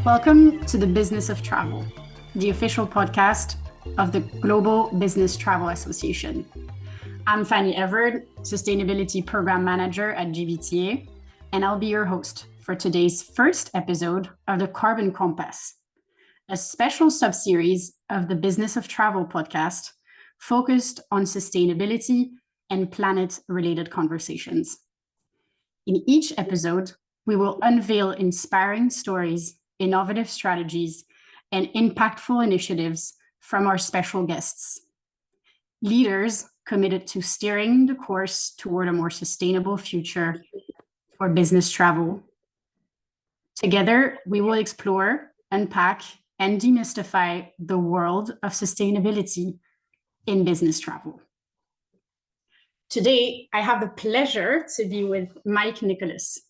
Welcome to the Business of Travel, the official podcast of the Global Business Travel Association. I'm Fanny Everard, Sustainability Program Manager at GBTA, and I'll be your host for today's first episode of the Carbon Compass, a special subseries of the Business of Travel podcast focused on sustainability and planet-related conversations. In each episode, we will unveil inspiring stories, innovative strategies, and impactful initiatives from our special guests. Leaders committed to steering the course toward a more sustainable future for business travel. Together, we will explore, unpack, and demystify the world of sustainability in business travel. Today, I have the pleasure to be with Mike Nicholus.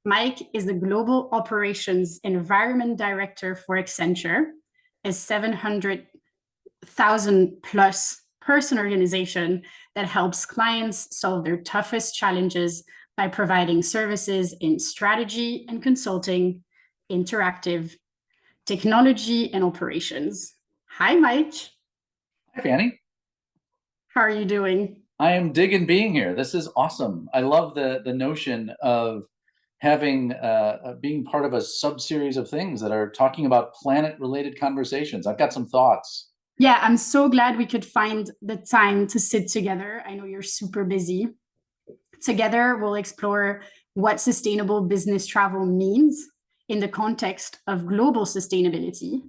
Mike is the Global Operations Environment Director for Accenture, a 700,000 plus person organization that helps clients solve their toughest challenges by providing services in strategy and consulting, interactive, technology, and operations. Hi, Mike. Hi, Fanny. How are you doing? I am digging being here. This is awesome. I love the notion of having being part of a sub-series of things that are talking about planet-related conversations. I've got some thoughts. Yeah, I'm so glad we could find the time to sit together. I know you're super busy. Together, we'll explore what sustainable business travel means in the context of global sustainability.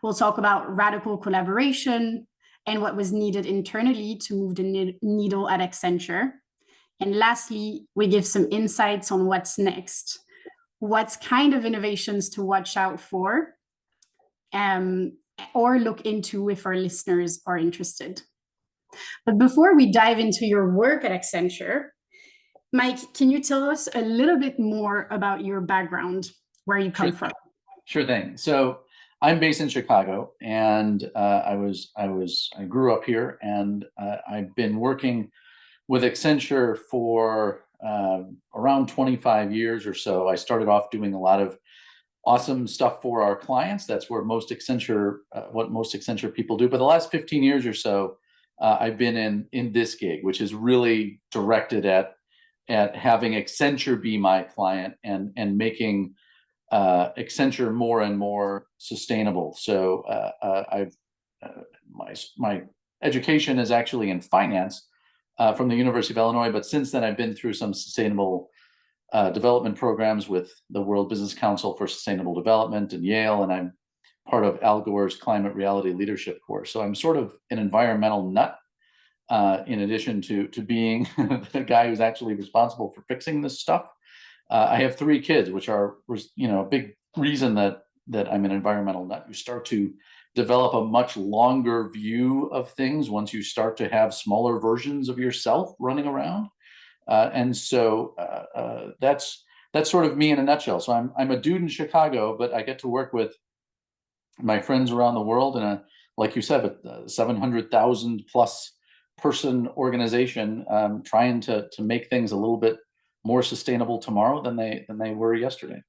We'll talk about radical collaboration and what was needed internally to move the needle at Accenture. And lastly, we give some insights on what's next, what kind of innovations to watch out for, or look into if our listeners are interested. But before we dive into your work at Accenture, Mike, can you tell us a little bit more about your background, where you come from? Sure thing. So I'm based in Chicago, and I grew up here, and I've been working with Accenture for around 25 years or so. I started off doing a lot of awesome stuff for our clients. That's where most Accenture, what most Accenture people do. But the last 15 years or so, I've been in this gig, which is really directed at having Accenture be my client and making Accenture more and more sustainable. So my education is actually in finance from the University of Illinois, but since then I've been through some sustainable development programs with the World Business Council for Sustainable Development in Yale, and I'm part of Al Gore's Climate Reality Leadership course. So I'm sort of an environmental nut, in addition to being the guy who's actually responsible for fixing this stuff. I have 3 kids, which are, a big reason that I'm an environmental nut. You start to develop a much longer view of things once you start to have smaller versions of yourself running around, and so that's sort of me in a nutshell. So I'm a dude in Chicago, but I get to work with my friends around the world in a, like you said, a 700,000 plus person organization, trying to make things a little bit more sustainable tomorrow than they were yesterday.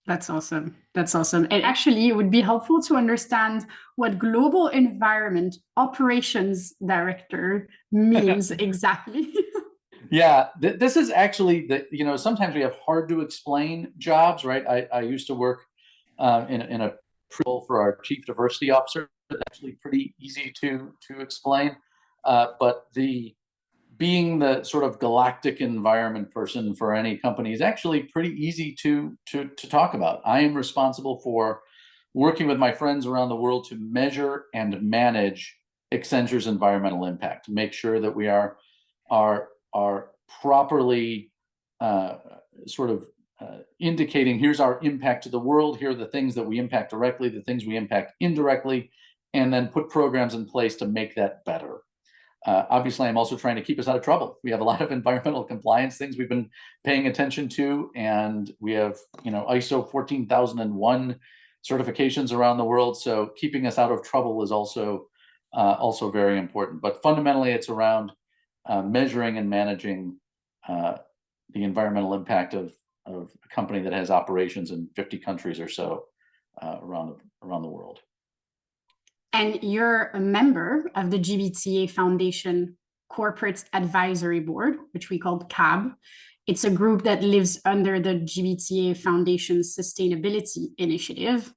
That's awesome. That's awesome. And actually, it would be helpful to understand what Global Environment Operations Director means exactly. Yeah, this is actually sometimes we have hard to explain jobs, right? I used to work in a role for our Chief Diversity Officer. It's actually pretty easy to explain, but being the sort of galactic environment person for any company is actually pretty easy to talk about. I am responsible for working with my friends around the world to measure and manage Accenture's environmental impact, to make sure that we are properly indicating, here's our impact to the world, here are the things that we impact directly, the things we impact indirectly, and then put programs in place to make that better. Obviously, I'm also trying to keep us out of trouble. We have a lot of environmental compliance things we've been paying attention to, and we have, ISO 14001 certifications around the world. So keeping us out of trouble is also very important. But fundamentally, it's around measuring and managing environmental impact of a company that has operations in 50 countries or so around the world. And you're a member of the GBTA Foundation Corporate Advisory Board, which we call CAB. It's a group that lives under the GBTA Foundation's Sustainability Initiative.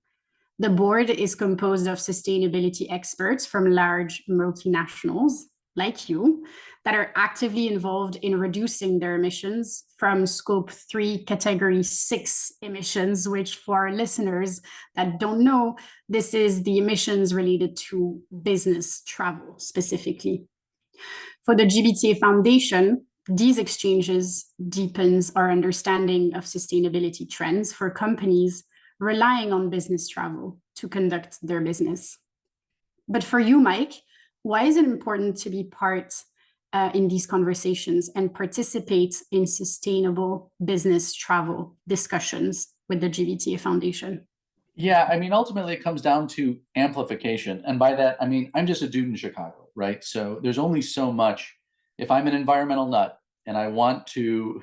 The board is composed of sustainability experts from large multinationals like you that are actively involved in reducing their emissions from scope 3 category 6 emissions, which for our listeners that don't know, this is the emissions related to business travel specifically. For the GBTA Foundation, these exchanges deepens our understanding of sustainability trends for companies relying on business travel to conduct their business. But for you, Mike, why is it important to be part in these conversations and participate in sustainable business travel discussions with the GBTA Foundation? Yeah, I mean, ultimately it comes down to amplification. And by that, I mean, I'm just a dude in Chicago, right? So there's only so much. If I'm an environmental nut and I want to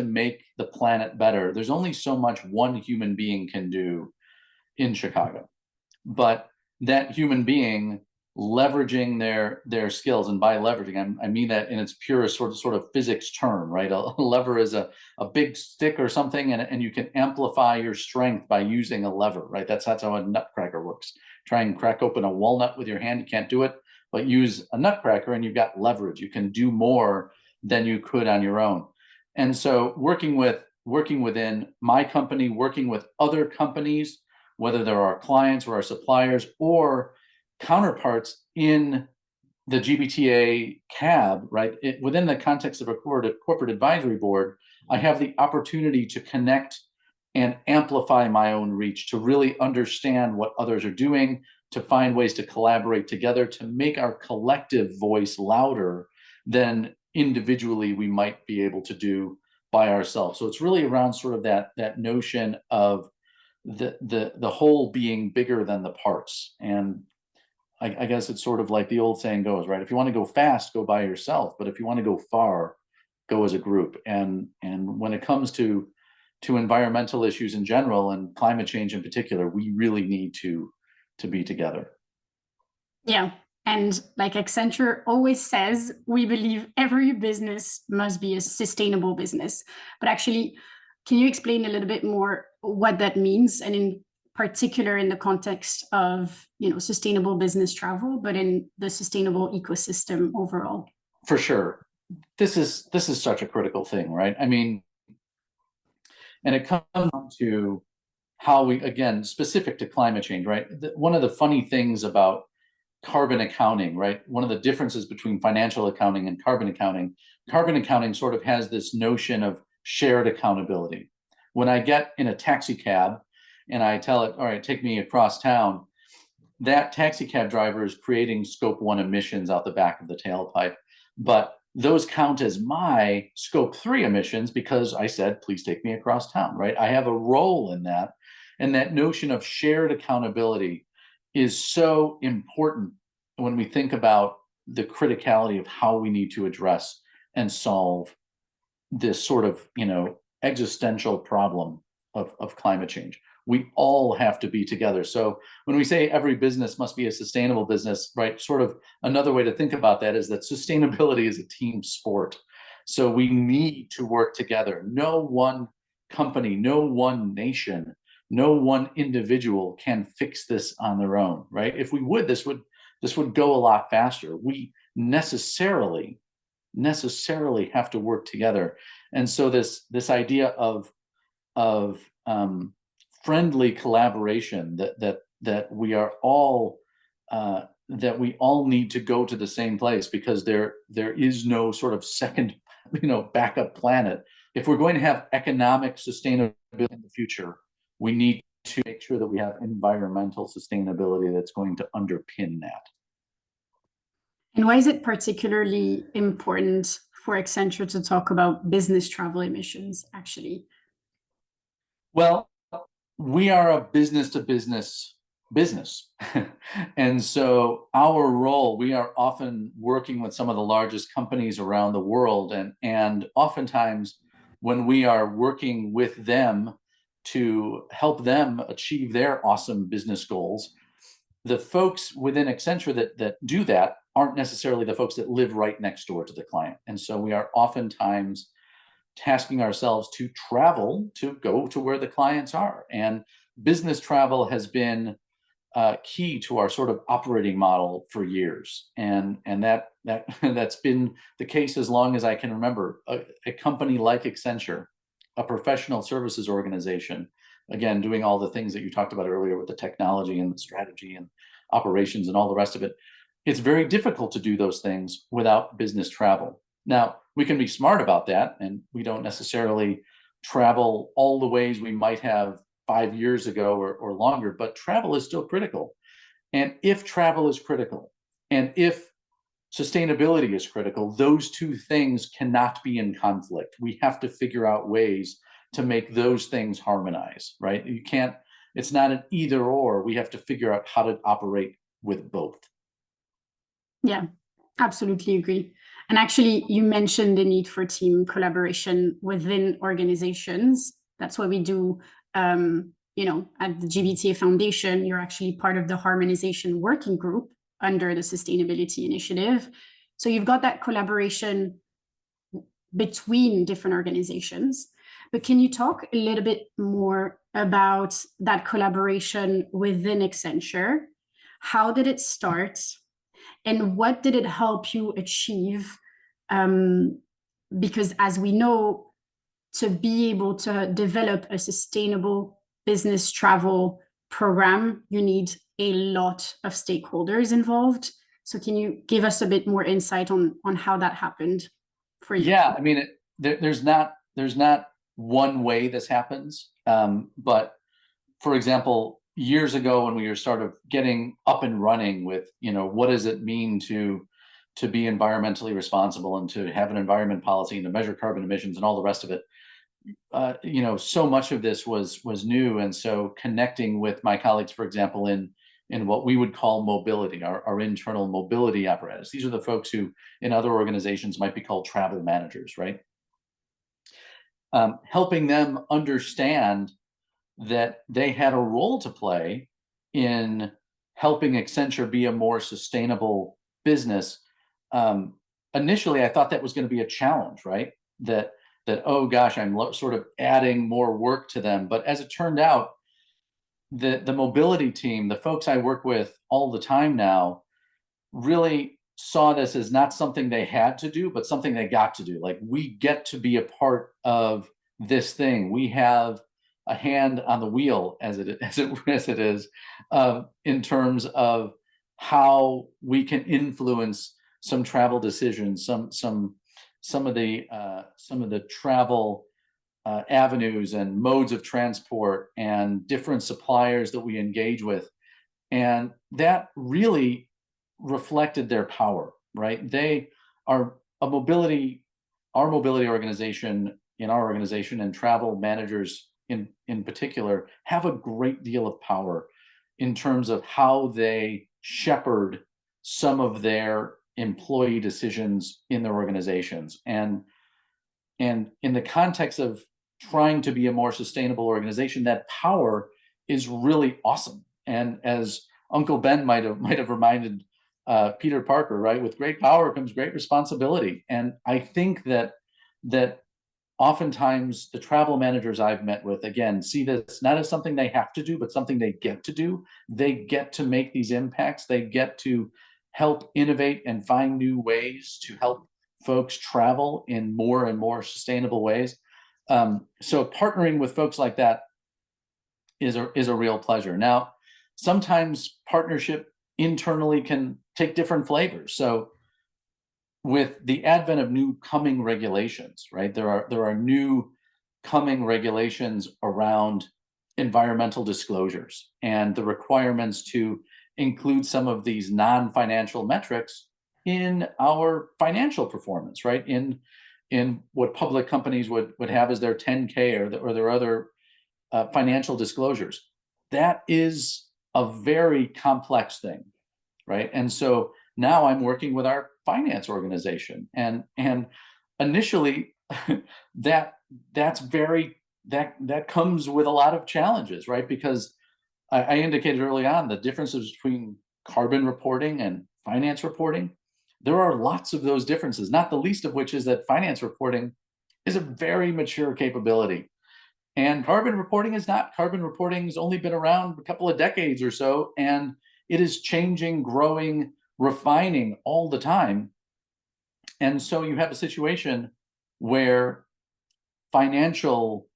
make the planet better, there's only so much one human being can do in Chicago. But that human being leveraging their skills, and by leveraging, I mean that in its purest sort of physics term, right? A lever is a big stick or something, and you can amplify your strength by using a lever, right? That's how a nutcracker works. Try and crack open a walnut with your hand, you can't do it, but use a nutcracker and you've got leverage. You can do more than you could on your own. And so working within my company, working with other companies, whether they're our clients or our suppliers or counterparts in the GBTA CAB, right? Within the context of a corporate advisory board, I have the opportunity to connect and amplify my own reach, to really understand what others are doing, to find ways to collaborate together, to make our collective voice louder than individually we might be able to do by ourselves. So it's really around sort of that notion of the whole being bigger than the parts. And I guess it's sort of like the old saying goes, right? If you want to go fast, go by yourself. But if you want to go far, go as a group. And when it comes to environmental issues in general and climate change in particular, we really need to be together. Yeah. And like Accenture always says, we believe every business must be a sustainable business. But actually, can you explain a little bit more what that means, and in particular in the context of sustainable business travel, but in the sustainable ecosystem overall? For sure, this is such a critical thing, right? I mean, and it comes down to how we, again, specific to climate change, right? One of the funny things about carbon accounting, right? One of the differences between financial accounting and carbon accounting sort of has this notion of shared accountability. When I get in a taxi cab and I tell it, all right, take me across town, that taxi cab driver is creating scope 1 emissions out the back of the tailpipe. But those count as my scope 3 emissions because I said, please take me across town, right? I have a role in that. And that notion of shared accountability is so important when we think about the criticality of how we need to address and solve this sort of, existential problem of climate change. We all have to be together. So when we say every business must be a sustainable business, right, sort of another way to think about that is that sustainability is a team sport. So we need to work together. No one company, no one nation, no one individual can fix this on their own, right? If we would, this would go a lot faster. We necessarily have to work together. And so this idea of friendly collaboration that we are all that we all need to go to the same place, because there is no sort of second backup planet. If we're going to have economic sustainability in the future, we need to make sure that we have environmental sustainability that's going to underpin that. And why is it particularly important for Accenture to talk about business travel emissions, actually? Well, we are a business-to-business business. And so our role, we are often working with some of the largest companies around the world. And oftentimes when we are working with them to help them achieve their awesome business goals, the folks within Accenture that do that aren't necessarily the folks that live right next door to the client. And so we are oftentimes tasking ourselves to travel to go to where the clients are. And business travel has been key to our sort of operating model for years, and that's been the case as long as I can remember. A company like Accenture, a professional services organization, again doing all the things that you talked about earlier with the technology and the strategy and operations and all the rest of it. It's very difficult to do those things without business travel. Now, we can be smart about that, and we don't necessarily travel all the ways we might have 5 years ago or longer, but travel is still critical. And if travel is critical, and if sustainability is critical, those two things cannot be in conflict. We have to figure out ways to make those things harmonize, right? You can't, it's not an either or. We have to figure out how to operate with both. Yeah, absolutely agree. And actually, you mentioned the need for team collaboration within organizations. That's what we do. At the GBTA Foundation, you're actually part of the harmonization working group under the sustainability initiative. So you've got that collaboration between different organizations. But can you talk a little bit more about that collaboration within Accenture? How did it start? And what did it help you achieve? Because as we know, to be able to develop a sustainable business travel program, you need a lot of stakeholders involved. So can you give us a bit more insight on how that happened for you? Yeah, I mean, there's not one way this happens. But for example, years ago when we were sort of getting up and running with, what does it mean to be environmentally responsible and to have an environment policy and to measure carbon emissions and all the rest of it, so much of this was new. And so connecting with my colleagues, for example, in what we would call mobility, our internal mobility apparatus. These are the folks who in other organizations might be called travel managers, right? Helping them understand that they had a role to play in helping Accenture be a more sustainable business. Initially, I thought that was going to be a challenge, right? That oh gosh, I'm sort of adding more work to them. But as it turned out, the mobility team, the folks I work with all the time now, really saw this as not something they had to do, but something they got to do. Like, we get to be a part of this thing. We have a hand on the wheel, as it is, in terms of how we can influence some travel decisions, some of the travel avenues and modes of transport and different suppliers that we engage with. And that really reflected their power, right? They are our mobility organization, in our organization, and travel managers in particular have a great deal of power in terms of how they shepherd some of their employee decisions in their organizations. And in the context of trying to be a more sustainable organization, that power is really awesome. And as Uncle Ben might have reminded Peter Parker, right? With great power comes great responsibility. And I think that oftentimes the travel managers I've met with, again, see this not as something they have to do, but something they get to do. They get to make these impacts. They get to help innovate and find new ways to help folks travel in more and more sustainable ways. So partnering with folks like that is a real pleasure. Now, sometimes partnership internally can take different flavors. So with the advent of new coming regulations, right? There are new coming regulations around environmental disclosures and the requirements to include some of these non-financial metrics in our financial performance, right? In what public companies would have as their 10K or their other financial disclosures. That is a very complex thing, right? And so now I'm working with our finance organization, and initially that comes with a lot of challenges, right? Because I indicated early on the differences between carbon reporting and finance reporting. There are lots of those differences, not the least of which is that finance reporting is a very mature capability. And carbon reporting is not. Carbon reporting has only been around a couple of decades or so, and it is changing, growing, refining all the time. And so you have a situation where financial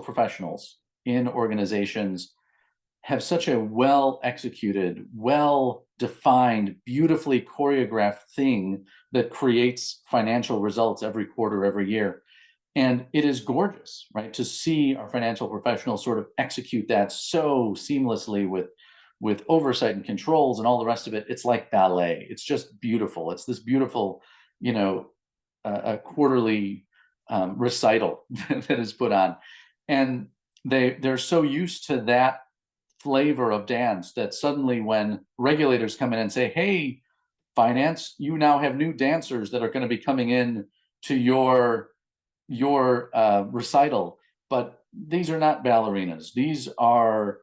professionals in organizations have such a well-executed, well-defined, beautifully choreographed thing that creates financial results every quarter, every year. And it is gorgeous, right, to see our financial professionals sort of execute that so seamlessly with oversight and controls and all the rest of it. It's like ballet. It's just beautiful. It's this beautiful, a quarterly recital that is put on. And they're so used to that flavor of dance that suddenly when regulators come in and say, hey, finance, you now have new dancers that are going to be coming in to your recital, but these are not ballerinas. These are,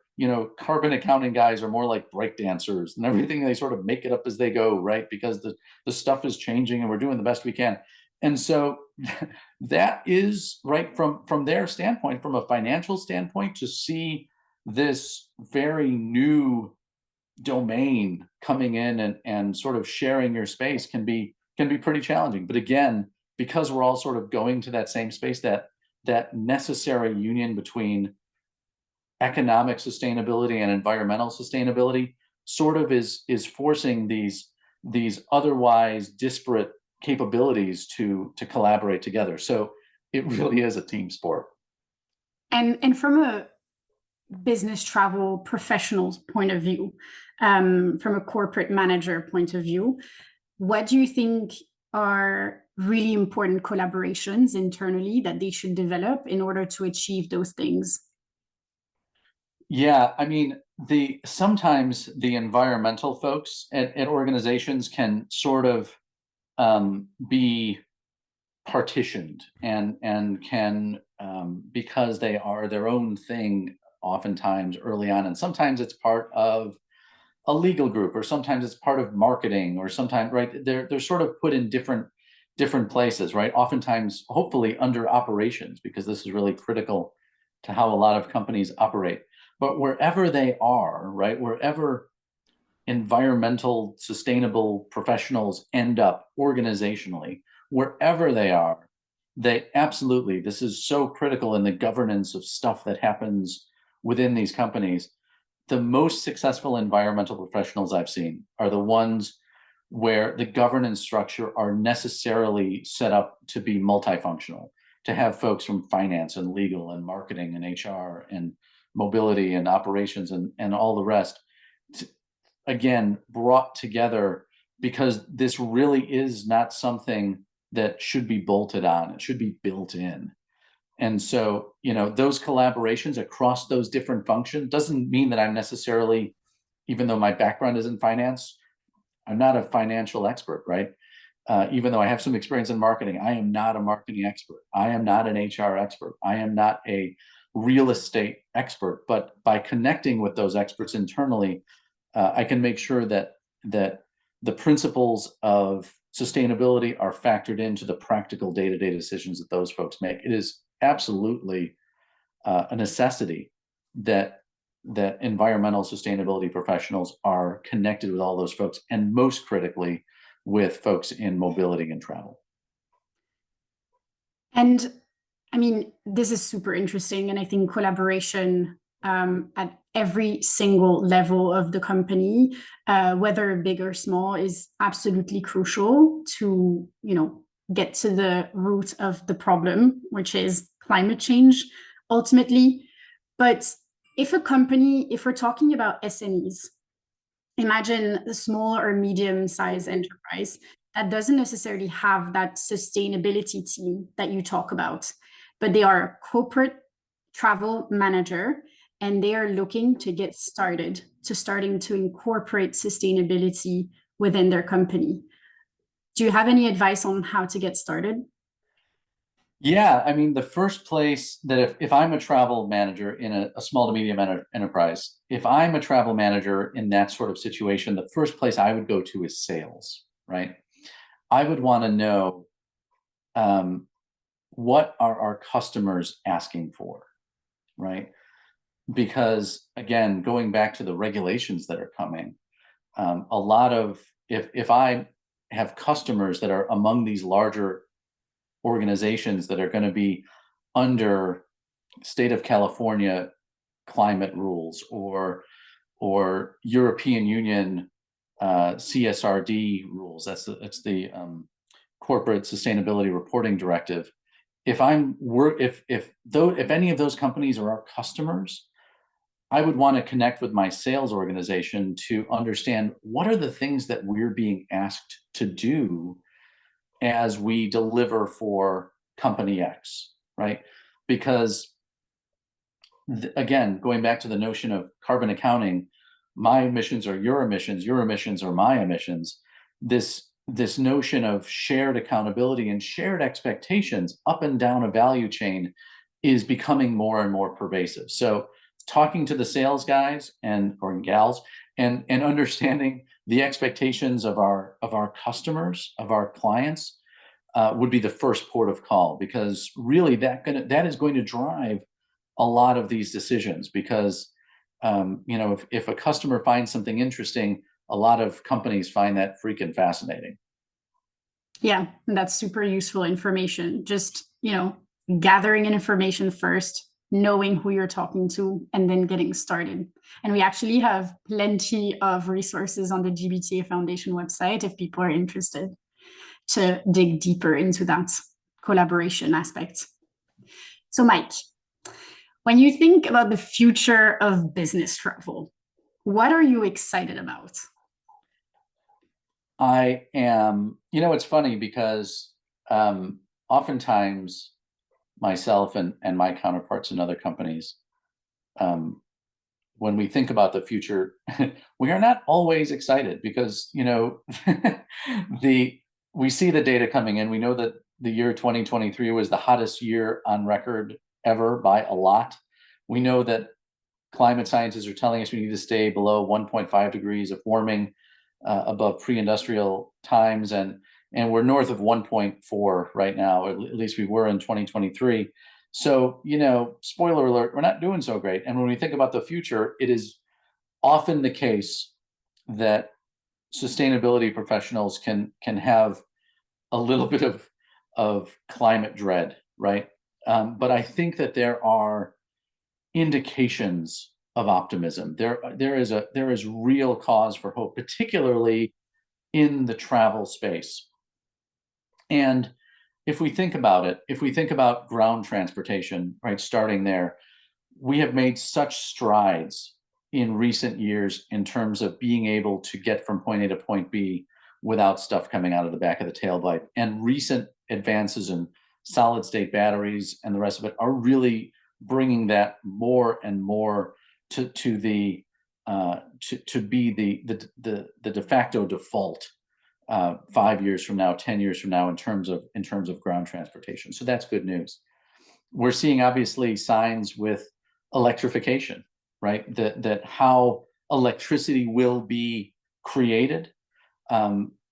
carbon accounting guys are more like break dancers, and everything they sort of make it up as they go, right? Because the stuff is changing and we're doing the best we can. And so that is right from their standpoint, from a financial standpoint, to see this very new domain coming in and sort of sharing your space can be pretty challenging. But again, because we're all sort of going to that same space, that necessary union between economic sustainability and environmental sustainability sort of is forcing these otherwise disparate capabilities to collaborate together. So it really is a team sport. And from a business travel professional's point of view, from a corporate manager point of view, what do you think are really important collaborations internally that they should develop in order to achieve those things? Yeah, I mean, sometimes the environmental folks at organizations can sort of be partitioned and can because they are their own thing oftentimes early on, and sometimes it's part of a legal group, or sometimes it's part of marketing, or sometimes, right, they're sort of put in different places, right? Oftentimes, hopefully under operations, because this is really critical to how a lot of companies operate. But wherever they are, right, wherever environmental sustainable professionals end up organizationally, wherever they are, they absolutely, this is so critical in the governance of stuff that happens within these companies. The most successful environmental professionals I've seen are the ones where the governance structure are necessarily set up to be multifunctional, to have folks from finance and legal and marketing and HR and mobility and operations and all the rest, again, brought together, because this really is not something that should be bolted on. It should be built in. And so, those collaborations across those different functions doesn't mean that I'm necessarily, even though my background is in finance, I'm not a financial expert, right? Even though I have some experience in marketing, I am not a marketing expert. I am not an HR expert. I am not a real estate expert. But by connecting with those experts internally, I can make sure that the principles of sustainability are factored into the practical day-to-day decisions that those folks make. It is absolutely a necessity that environmental sustainability professionals are connected with all those folks, and most critically with folks in mobility and travel. And I mean, this is super interesting. And I think collaboration at every single level of the company, whether big or small, is absolutely crucial to, get to the root of the problem, which is climate change, ultimately. But if we're talking about SMEs, imagine a small or medium-sized enterprise that doesn't necessarily have that sustainability team that you talk about, but they are a corporate travel manager and they are looking to get started, to starting to incorporate sustainability within their company. Do you have any advice on how to get started? Yeah, I mean, the first place that if I'm a travel manager in a small to medium enterprise, if I'm a travel manager in that sort of situation, the first place I would go to is sales, right? I would want to know what are our customers asking for, right? Because again, going back to the regulations that are coming, a lot of if I have customers that are among these larger organizations that are going to be under state of California climate rules or European Union CSRD rules. That's the Corporate Sustainability Reporting Directive. If any of those companies are our customers, I would want to connect with my sales organization to understand what are the things that we're being asked to do as we deliver for company X, right? Because again, going back to the notion of carbon accounting, my emissions are your emissions are my emissions. This notion of shared accountability and shared expectations up and down a value chain is becoming more and more pervasive. So talking to the sales guys or gals and understanding the expectations of our customers, of our clients, would be the first port of call, because really that is going to drive a lot of these decisions. Because if a customer finds something interesting, a lot of companies find that freaking fascinating. Yeah, that's super useful information. Just, gathering information first, knowing who you're talking to, and then getting started. And we actually have plenty of resources on the GBTA Foundation website if people are interested to dig deeper into that collaboration aspect. So, Mike, when you think about the future of business travel, what are you excited about? I am, it's funny because oftentimes myself and my counterparts in other companies, when we think about the future, we are not always excited because, we see the data coming in. We know that the year 2023 was the hottest year on record ever by a lot. We know that climate scientists are telling us we need to stay below 1.5 degrees of warming above pre-industrial times, and we're north of 1.4 right now. At least we were in 2023. So, spoiler alert, we're not doing so great. And when we think about the future, it is often the case that sustainability professionals can have a little bit of climate dread, right? But I think that there are indications of optimism. There is real cause for hope, particularly in the travel space. And if we think about it, if we think about ground transportation, right, starting there, we have made such strides in recent years in terms of being able to get from point A to point B without stuff coming out of the back of the tailpipe. And recent advances in solid state batteries and the rest of it are really bringing that more and more to be the de facto default 5 years from now, 10 years from now, in terms of ground transportation. So that's good news. We're seeing obviously signs with electrification, right? That how electricity will be created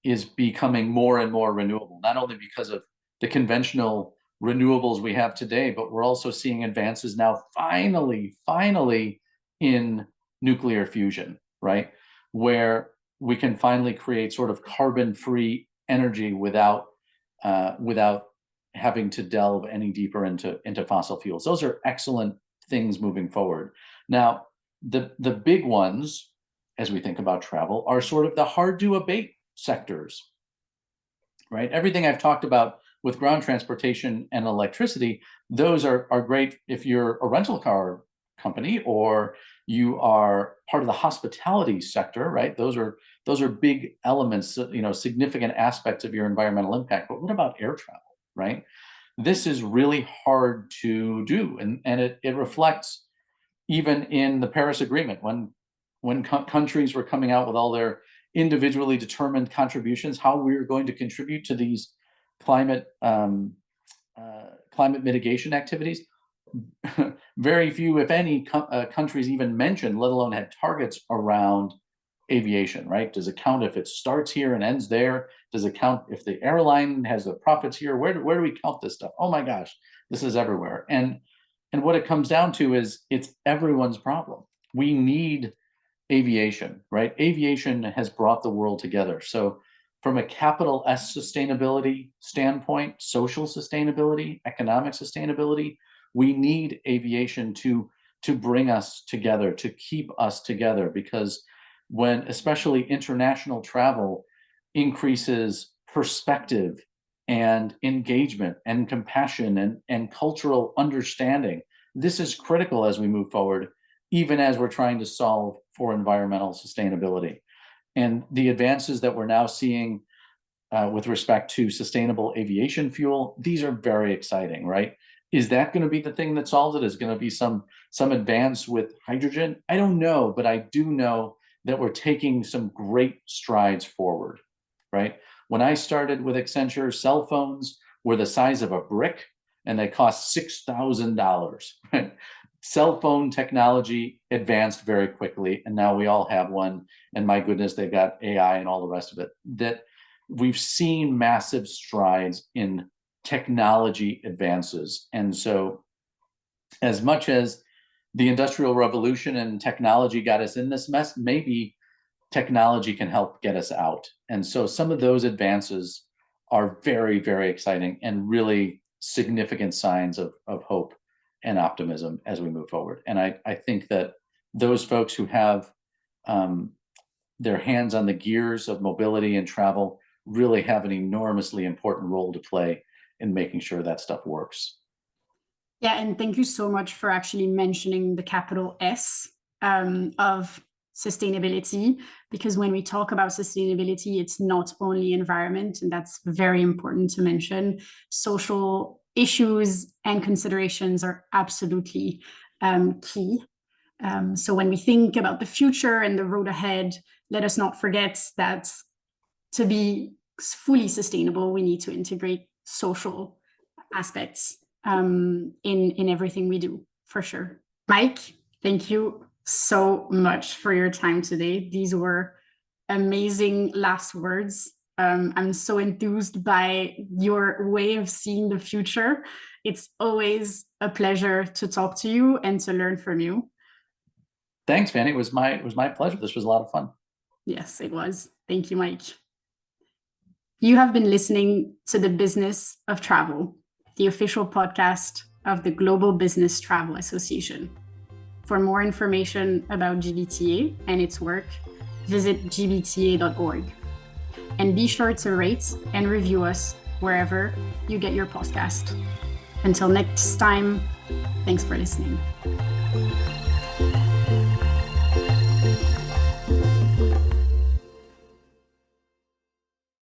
is becoming more and more renewable, not only because of the conventional renewables we have today, but we're also seeing advances now finally in nuclear fusion, right? Where we can finally create sort of carbon-free energy without having to delve any deeper into fossil fuels. Those are excellent things moving forward. Now, the big ones, as we think about travel, are sort of the hard to abate sectors, right? Everything I've talked about with ground transportation and electricity, those are great if you're a rental car company or you are part of the hospitality sector, right? Those are big elements, significant aspects of your environmental impact. But what about air travel, right? This is really hard to do, and it reflects even in the Paris Agreement, when countries were coming out with all their individually determined contributions, how we were going to contribute to these climate mitigation activities. Very few, if any, countries even mentioned, let alone had targets around aviation, right? Does it count if it starts here and ends there? Does it count if the airline has the profits here? Where do we count this stuff? Oh my gosh, this is everywhere. And what it comes down to is it's everyone's problem. We need aviation, right? Aviation has brought the world together. So from a capital S sustainability standpoint, social sustainability, economic sustainability, we need aviation to bring us together, to keep us together, because when especially international travel increases perspective and engagement and compassion and cultural understanding, this is critical as we move forward, even as we're trying to solve for environmental sustainability. And the advances that we're now seeing with respect to sustainable aviation fuel, these are very exciting, right? Is that going to be the thing that solves it? Is going to be some advance with hydrogen? I don't know, but I do know that we're taking some great strides forward, right? When I started with Accenture, cell phones were the size of a brick and they cost $6,000, right? Cell phone technology advanced very quickly, and now we all have one. And my goodness, they've got AI and all the rest of it. That we've seen massive strides in technology advances. And so as much as the Industrial Revolution and technology got us in this mess, maybe technology can help get us out. And so some of those advances are very, very exciting and really significant signs of hope and optimism as we move forward. And I think that those folks who have their hands on the gears of mobility and travel really have an enormously important role to play in making sure that stuff works. Yeah, and thank you so much for actually mentioning the capital S of sustainability, because when we talk about sustainability, it's not only environment, and that's very important to mention. Social issues and considerations are absolutely key. So when we think about the future and the road ahead, let us not forget that to be fully sustainable, we need to integrate social aspects in everything we do, for sure. Mike, thank you so much for your time today. These were amazing last words. I'm so enthused by your way of seeing the future. It's always a pleasure to talk to you and to learn from you. Thanks, Fanny. It was my pleasure. This was a lot of fun. Yes, it was. Thank you, Mike. You have been listening to The Business of Travel, the official podcast of the Global Business Travel Association. For more information about GBTA and its work, visit gbta.org. And be sure to rate and review us wherever you get your podcast. Until next time, thanks for listening.